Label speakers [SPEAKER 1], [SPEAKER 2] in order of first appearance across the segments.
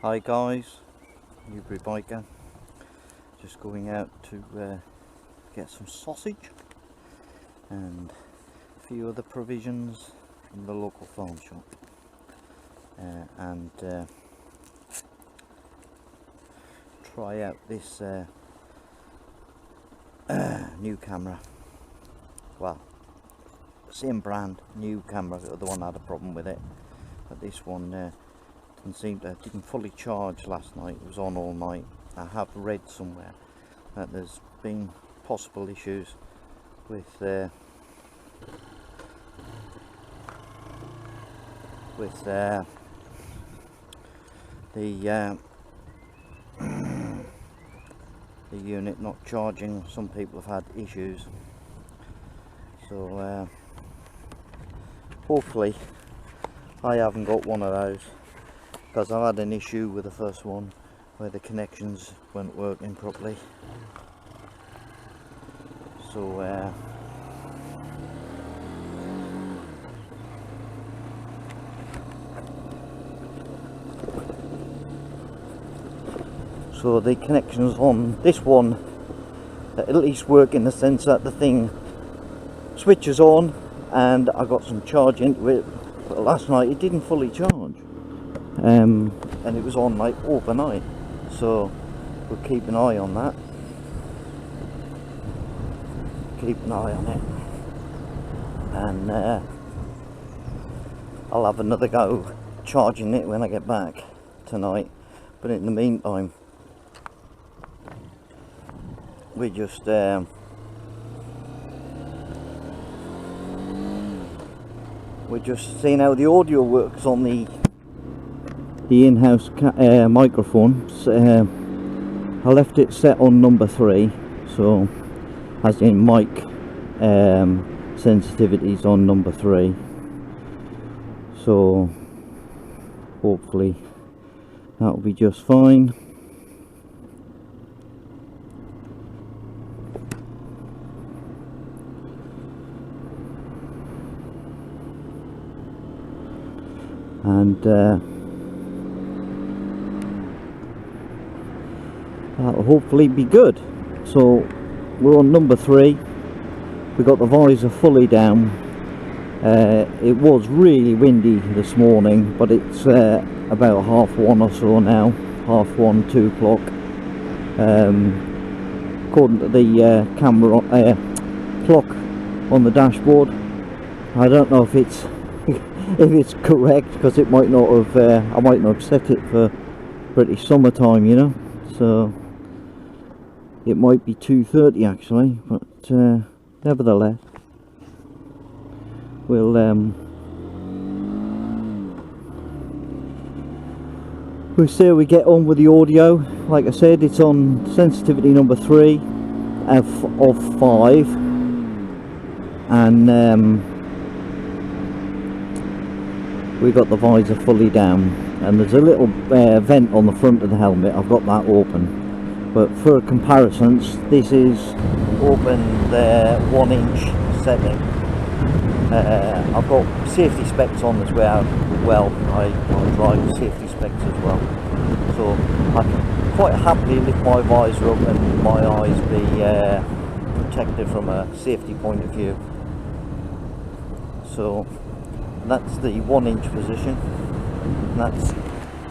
[SPEAKER 1] Hi guys, Newbury Biker, just going out to get some sausage and a few other provisions from the local farm shop, and try out this new camera. Well, same brand, new camera. The other one had a problem with it, but this one didn't fully charge last night. It was on all night. I have read somewhere that there's been possible issues with the unit not charging. Some people have had issues, so hopefully I haven't got one of those, because I had an issue with the first one where the connections weren't working properly. So the connections on this one at least work, in the sense that the thing switches on, and I got some charge into it. But last night it didn't fully charge, and it was on like overnight, so we'll keep an eye on that. Keep an eye on it, and I'll have another go charging it when I get back tonight. But in the meantime, we're just seeing how the audio works on the in-house microphone. I left it set on number 3, so as in mic sensitivities on number 3, so hopefully that'll be just fine. And that'll hopefully be good. So we're on number 3. We got the visor fully down. It was really windy this morning, but it's about 1:30 or so now, 1:30, 2 o'clock. According to the camera clock on the dashboard, I don't know if it's if it's correct, because it might not have. I might not have set it for British summertime, you know. So it might be 2:30 actually, but nevertheless, we'll see how we get on with the audio. Like I said, it's on sensitivity number 3 of 5, and we got the visor fully down, and there's a little vent on the front of the helmet. I've got that open, but for comparisons, this is open the 1-inch setting. I've got safety specs on as well. I drive safety specs as well, so I can quite happily lift my visor up and my eyes be protected from a safety point of view. So that's the 1-inch position, and that's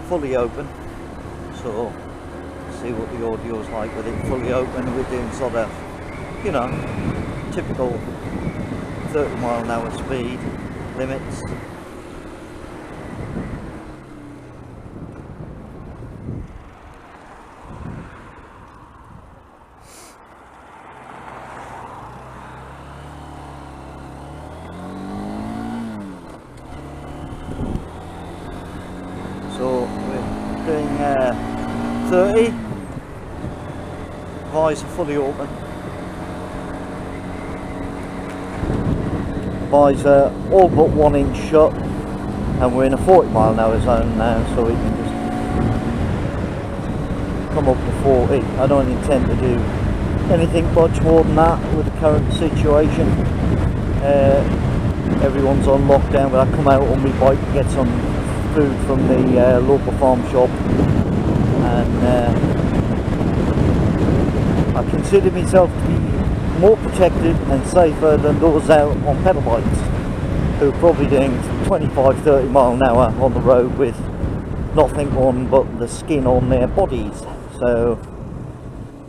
[SPEAKER 1] fully open. So see what the audio is like with it fully open. We're doing sort of, you know, typical 30-mile-an-hour speed limits. So we're doing 30, visor fully open, visor all but 1 inch shut, and we're in a 40-mile-an-hour zone now, so we can just come up to 40. I don't intend to do anything much more than that with the current situation. Everyone's on lockdown, but I come out on my bike to get some food from the local farm shop, and I consider myself to be more protected and safer than those out on pedal bikes who are probably doing 25-30 mile an hour on the road with nothing on but the skin on their bodies. So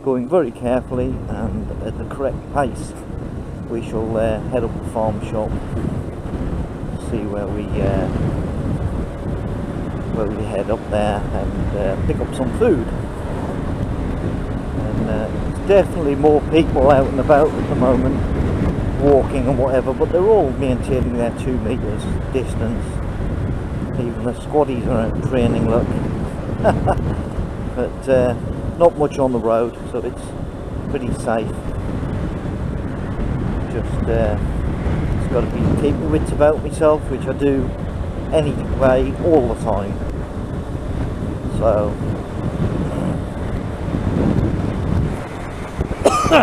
[SPEAKER 1] going very carefully and at the correct pace, we shall head up the farm shop, see where we head up there and pick up some food. And there's definitely more people out and about at the moment, walking and whatever, but they're all maintaining their 2 meters distance. Even the squaddies are out training, look. But not much on the road, so it's pretty safe. Just got to be keep my wits about myself, which I do any way all the time. So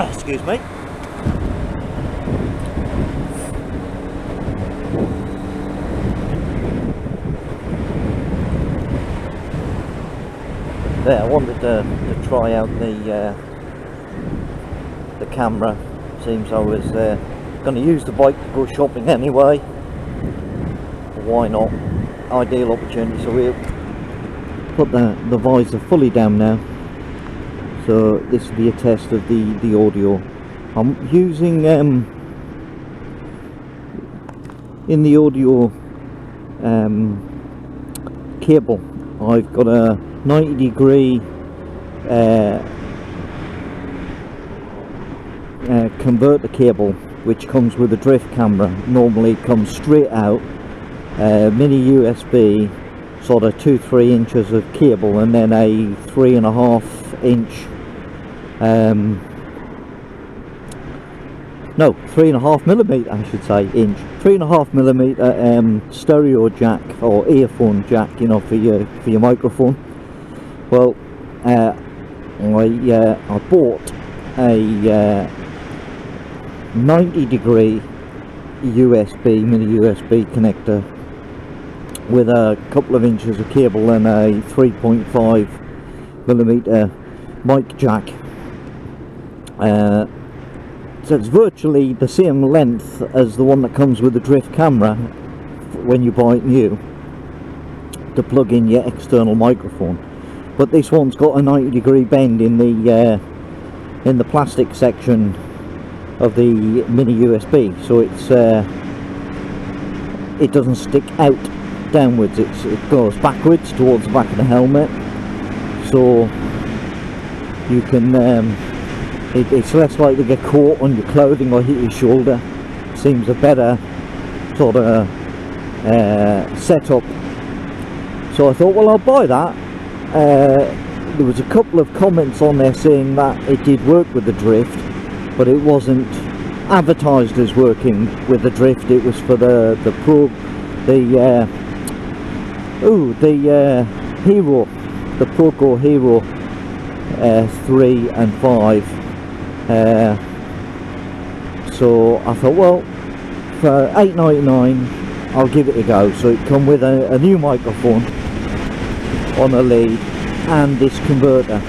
[SPEAKER 1] excuse me. There, I wanted to try out the camera. Seems I was going to use the bike to go shopping anyway. Why not? Ideal opportunity. So we'll put the visor fully down now. So this will be a test of the audio. I'm using in the audio cable. I've got a 90-degree converter cable which comes with a drift camera. Normally comes straight out, mini USB, sort of 2-3 inches of cable, and then a 3.5 inch 3.5 millimeter, I should say, inch, 3.5 millimeter stereo jack or earphone jack, you know, for your microphone. Well, I bought a 90-degree USB, mini USB connector with a couple of inches of cable and a 3.5 millimeter mic jack. So it's virtually the same length as the one that comes with the drift camera when you buy it new, to plug in your external microphone. But this one's got a 90-degree bend in the plastic section of the mini USB, so it doesn't stick out downwards. It goes backwards towards the back of the helmet, so you can it's less likely to get caught on your clothing or hit your shoulder. Seems a better sort of setup. So I thought, well, I'll buy that. There was a couple of comments on there saying that it did work with the drift, but it wasn't advertised as working with the drift. It was for the Pro, the Hero, the Proco Hero 3 and 5. So I thought, well, for $8.99 I'll give it a go. So it come with a new microphone on a lead and this converter,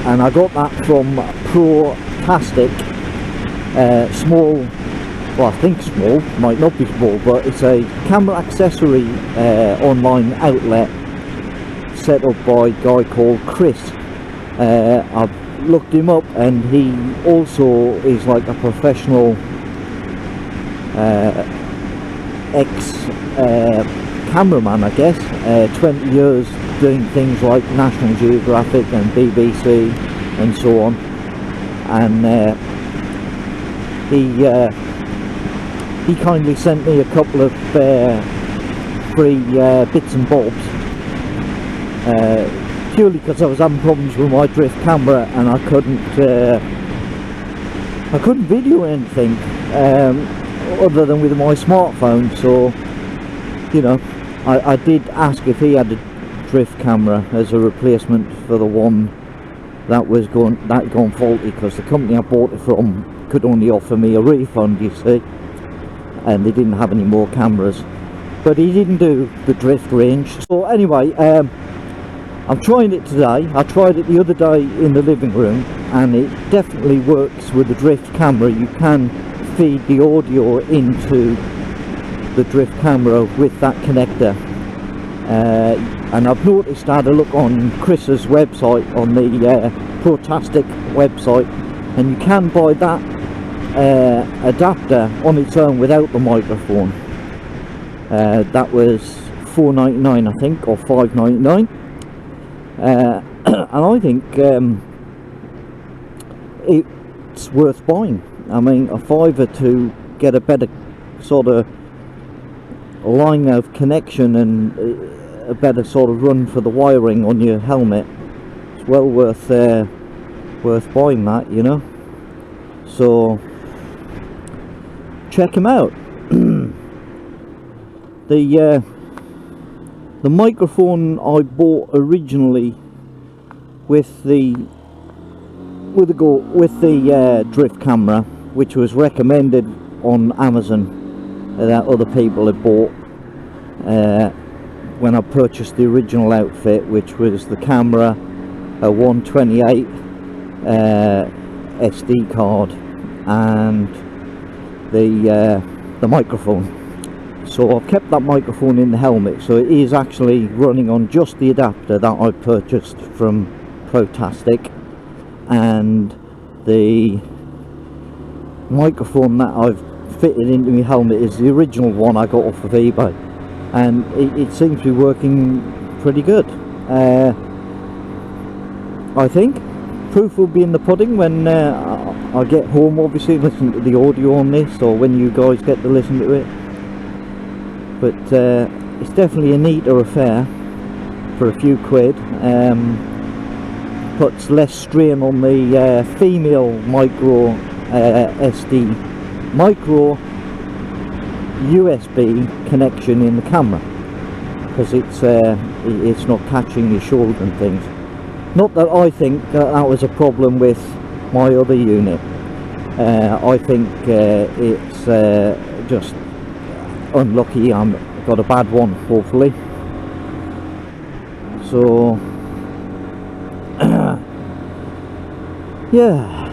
[SPEAKER 1] and I got that from Pro Plastic, small, well, I think small, might not be small, but it's a camera accessory online outlet set up by a guy called Chris. I've looked him up, and he also is like a professional cameraman, I guess. 20 years doing things like National Geographic and BBC and so on, and he kindly sent me a couple of free bits and bobs, purely because I was having problems with my drift camera and I couldn't video anything other than with my smartphone. So, you know, I did ask if he had a drift camera as a replacement for the one that was gone faulty, because the company I bought it from could only offer me a refund, you see, and they didn't have any more cameras. but he didn't do the drift range. So anyway, I'm trying it today. I tried it the other day in the living room, and it definitely works with the drift camera. You can feed the audio into the drift camera with that connector, and I've noticed, I had a look on Chris's website, on the Protastic website, and you can buy that adapter on its own without the microphone. That was $4.99 I think, or $5.99, and I think it's worth buying. I mean, a fiver to get a better sort of line of connection and a better sort of run for the wiring on your helmet. It's well worth buying that, you know. So check them out. The microphone I bought originally with the drift camera, which was recommended on Amazon, that other people had bought when I purchased the original outfit, which was the camera, a 128 SD card, and the microphone. So I've kept that microphone in the helmet, so it is actually running on just the adapter that I purchased from Protastic, and the microphone that I've fitted into my helmet is the original one I got off of eBay, and it seems to be working pretty good. I think proof will be in the pudding when I get home, obviously, listen to the audio on this, or when you guys get to listen to it. But it's definitely a neater affair for a few quid. Puts less strain on the female micro USB connection in the camera, because it's not catching your shoulder and things. Not that I think that was a problem with my other unit. I think it's just unlucky. I've got a bad one, hopefully. So yeah,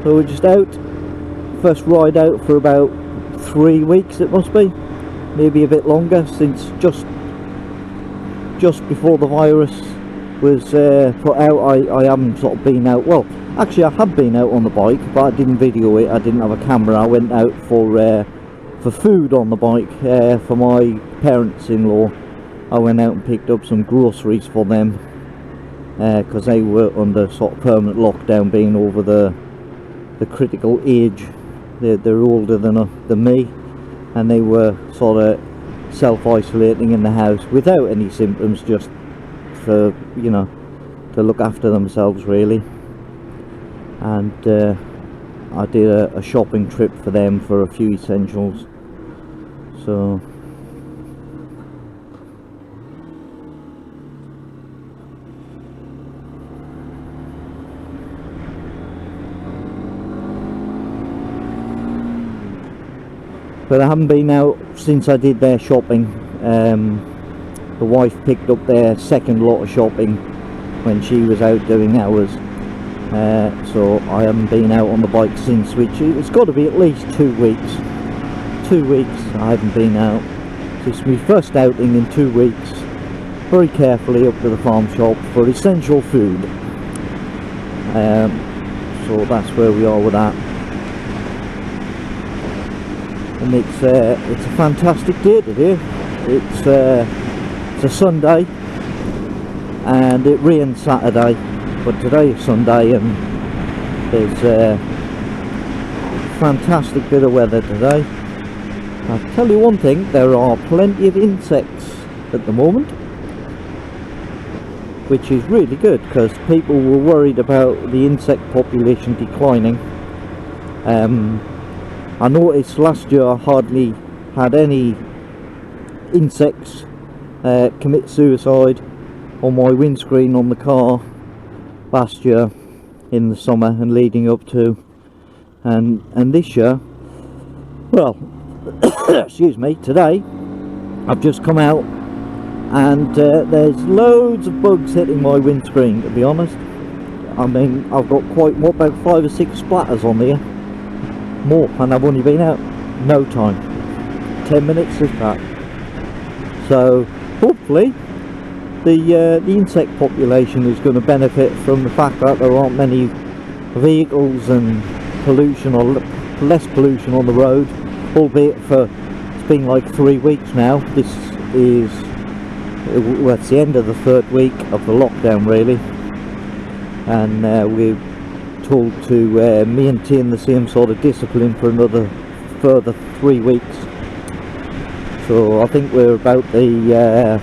[SPEAKER 1] so we're just out, first ride out for about 3 weeks, it must be, maybe a bit longer, since just before the virus was put out. I haven't sort of been out. Well, actually I have been out on the bike, but I didn't video it. I didn't have a camera. I went out for food on the bike for my parents-in-law. I went out and picked up some groceries for them, because they were under sort of permanent lockdown, being over the critical age. They're older than me, and they were sort of self-isolating in the house without any symptoms, just for, you know, to look after themselves really. And I did a shopping trip for them for a few essentials. So but I haven't been out since I did their shopping. The wife picked up their second lot of shopping when she was out doing ours. So I haven't been out on the bike since, which it's got to be at least 2 weeks. 2 weeks I haven't been out. It's my first outing in 2 weeks. Very carefully up to the farm shop for essential food. So that's where we are with that. And it's a fantastic day today. It's a Sunday, and it rained Saturday, but today is Sunday, and there's a fantastic bit of weather today. I'll tell you one thing, there are plenty of insects at the moment, which is really good, because people were worried about the insect population declining. I noticed last year I hardly had any insects commit suicide on my windscreen on the car last year in the summer and leading up to, and this year, well, excuse me, today I've just come out and there's loads of bugs hitting my windscreen, to be honest. I mean, I've got what, about 5 or 6 splatters on there, more, and I've only been out no time, 10 minutes if that. So hopefully the insect population is going to benefit from the fact that there aren't many vehicles and pollution, or less pollution on the road, albeit it's been like 3 weeks now. This is, well, it's the end of the 3rd week of the lockdown really, and we're told to maintain the same sort of discipline for another further 3 weeks. So I think we're about the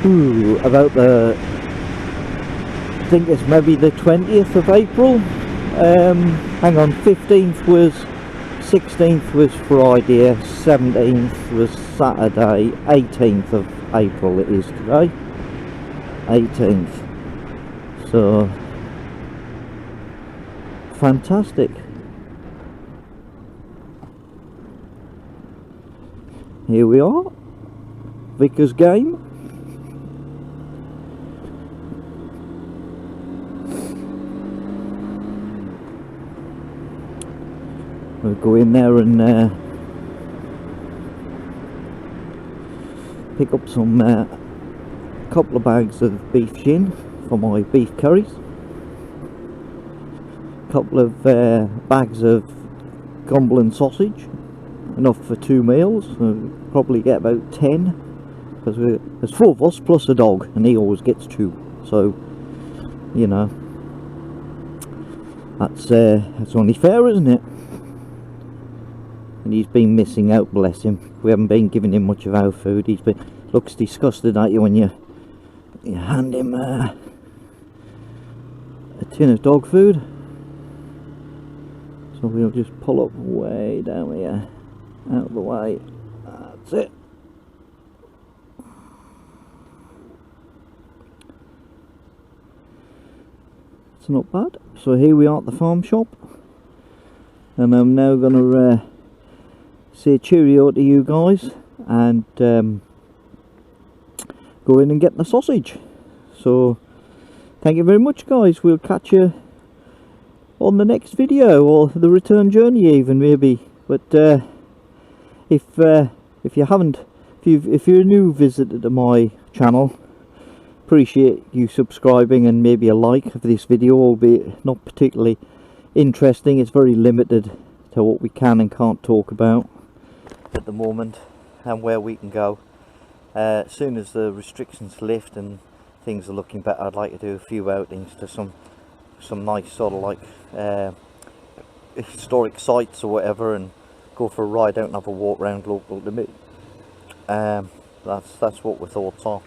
[SPEAKER 1] I think it's maybe the 20th of April. Hang on, 15th was, 16th was Friday, 17th was Saturday, 18th of April it is today, 18th. So fantastic. Here we are, Vickers game. We'll go in there and pick up some couple of bags of beef shin for my beef curries, couple of bags of Cumberland sausage, enough for 2 meals. We'll probably get about 10, because there's 4 of us plus a dog, and he always gets 2, so you know, that's only fair, isn't it? And he's been missing out, bless him. We haven't been giving him much of our food. Looks disgusted at you when you hand him a tin of dog food. So we'll just pull up way down here, out of the way. That's it. It's not bad. So here we are at the farm shop, and I'm now going to say cheerio to you guys and go in and get the sausage. So thank you very much, guys. We'll catch you on the next video, or the return journey even, maybe. But if you haven't, if you're a new visitor to my channel, appreciate you subscribing and maybe a like of this video, albeit not particularly interesting. It's very limited to what we can and can't talk about at the moment, and where we can go. As soon as the restrictions lift and things are looking better, I'd like to do a few outings to some nice sort of like historic sites or whatever, and go for a ride out and have a walk around local to me. That's what my thoughts are.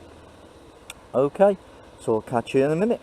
[SPEAKER 1] Okay, so I'll catch you in a minute.